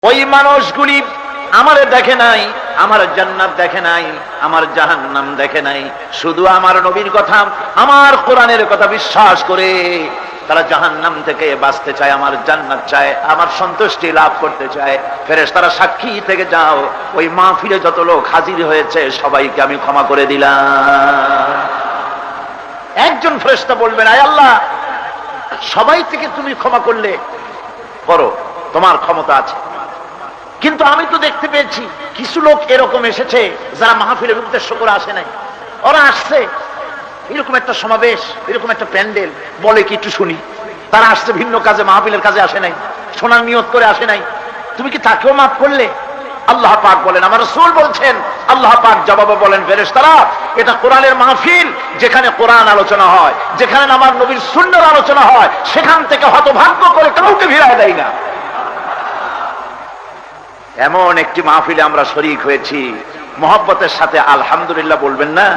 ওই মানুষগুলি আমারে দেখে নাই, আমার জান্নাত দেখে নাই, আমার জাহান্নাম দেখে নাই, শুধু আমার নবীর কথা, আমার কোরআনের কথা বিশ্বাস করে তারা জাহান্নাম থেকে বাঁচতে চায়, আমার জান্নাত চায়, আমার সন্তুষ্টি লাভ করতে চায়। ফেরেশতারা সাক্ষী থেকে যাও, ওই মাহফিলে যত লোক হাজির হয়েছে সবাইকে আমি ক্ষমা করে দিলাম। একজন ফেরেশতা বলবেন, আয় আল্লাহ, সবাই থেকে তুমি ক্ষমা করলে করো, তোমার ক্ষমতা আছে, কিন্তু আমি তো দেখতে পেয়েছি কিছু লোক এরকম এসেছে যারা মাহফিলের উদ্দেশ্য করে আসে নাই। ওরা আসছে এরকম একটা সমাবেশ, এরকম একটা প্যান্ডেল, বলে কি একটু শুনি, তারা আসছে ভিন্ন কাজে, মাহফিলের কাজে আসে নাই, শোনার নিয়ত করে আসে নাই, তুমি কি তাকেও মাফ করলে? আল্লাহ পাক বলেন, আমার রাসূল বলছেন, আল্লাহ পাক জবাবে বলেন, ফেরেশতারা, এটা কোরআনের মাহফিল, যেখানে কোরআন আলোচনা হয়, যেখানে আমার নবীর সুন্নাহর আলোচনা হয়, সেখান থেকে হতভাগ্য করে কাউকে ফিরায় দেয় না। এমন একটি মাহফিলে আমরা শরীক হয়েছি, মহব্বতের সাথে আলহামদুলিল্লাহ বলবেন না?